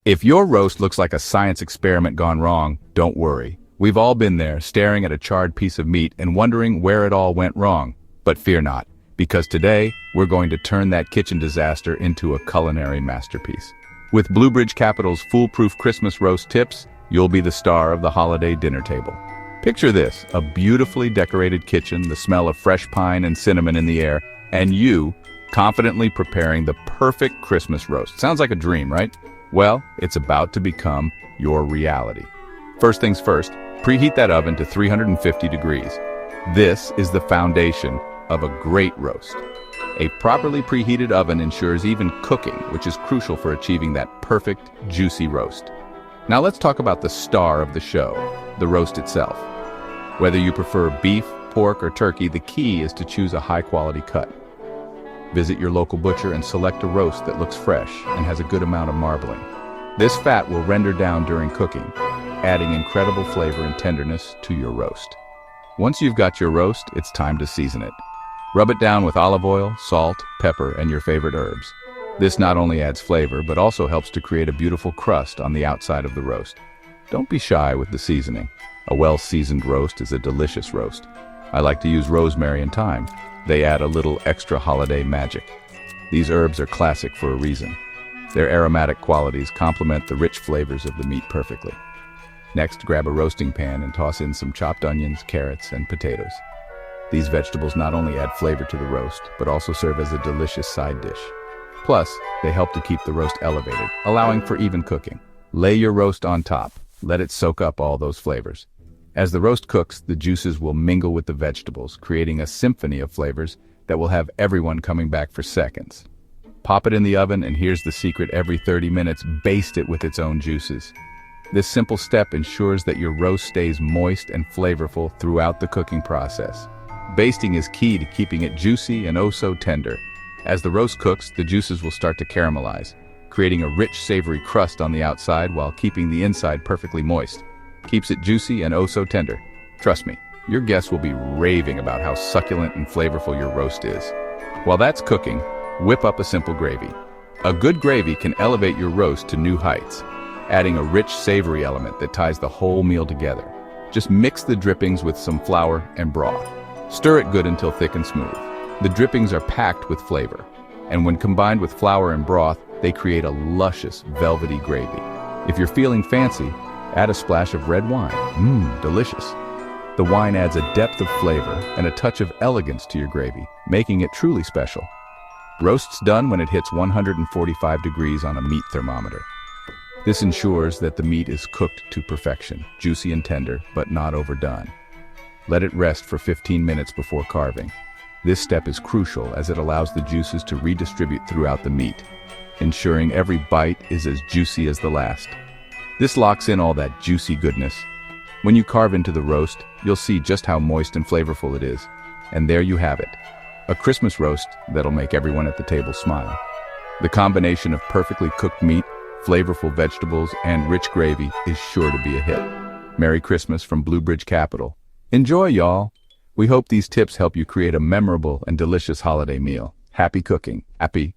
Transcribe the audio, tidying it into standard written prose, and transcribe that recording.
If your roast looks like a science experiment gone wrong, don't worry. We've all been there, staring at a charred piece of meat and wondering where it all went wrong. But fear not, because today, we're going to turn that kitchen disaster into a culinary masterpiece. With Bluebridge Capital's foolproof Christmas roast tips, you'll be the star of the holiday dinner table. Picture this, a beautifully decorated kitchen, the smell of fresh pine and cinnamon in the air, and you confidently preparing the perfect Christmas roast. Sounds like a dream, right? Well, it's about to become your reality. First things first, preheat that oven to 350 degrees. This is the foundation of a great roast. A properly preheated oven ensures even cooking, which is crucial for achieving that perfect, juicy roast. Now let's talk about the star of the show, the roast itself. Whether you prefer beef, pork, or turkey, the key is to choose a high-quality cut. Visit your local butcher and select a roast that looks fresh and has a good amount of marbling. This fat will render down during cooking, adding incredible flavor and tenderness to your roast. Once you've got your roast, it's time to season it. Rub it down with olive oil, salt, pepper, and your favorite herbs. This not only adds flavor, but also helps to create a beautiful crust on the outside of the roast. Don't be shy with the seasoning. A well-seasoned roast is a delicious roast. I like to use rosemary and thyme. They add a little extra holiday magic. These herbs are classic for a reason. Their aromatic qualities complement the rich flavors of the meat perfectly. Next, grab a roasting pan and toss in some chopped onions, carrots, and potatoes. These vegetables not only add flavor to the roast, but also serve as a delicious side dish. Plus, they help to keep the roast elevated, allowing for even cooking. Lay your roast on top. Let it soak up all those flavors. As the roast cooks, the juices will mingle with the vegetables, creating a symphony of flavors that will have everyone coming back for seconds. Pop it in the oven, and here's the secret: every 30 minutes, baste it with its own juices. This simple step ensures that your roast stays moist and flavorful throughout the cooking process. Basting is key to keeping it juicy and oh so tender. As the roast cooks, the juices will start to caramelize, creating a rich, savory crust on the outside while keeping the inside perfectly moist. Keeps it juicy and oh so tender. Trust me, your guests will be raving about how succulent and flavorful your roast is. While that's cooking, whip up a simple gravy. A good gravy can elevate your roast to new heights, adding a rich, savory element that ties the whole meal together. Just mix the drippings with some flour and broth. Stir it good until thick and smooth. The drippings are packed with flavor, and when combined with flour and broth, they create a luscious, velvety gravy. If you're feeling fancy, add a splash of red wine. Delicious. The wine adds a depth of flavor and a touch of elegance to your gravy, making it truly special. Roast's done when it hits 145 degrees on a meat thermometer. This ensures that the meat is cooked to perfection, juicy and tender, but not overdone. Let it rest for 15 minutes before carving. This step is crucial as it allows the juices to redistribute throughout the meat, ensuring every bite is as juicy as the last. This locks in all that juicy goodness. When you carve into the roast, you'll see just how moist and flavorful it is. And there you have it, a Christmas roast that'll make everyone at the table smile. The combination of perfectly cooked meat, flavorful vegetables, and rich gravy is sure to be a hit. Merry Christmas from Bluebridge Capital. Enjoy, y'all. We hope these tips help you create a memorable and delicious holiday meal. Happy cooking. Happy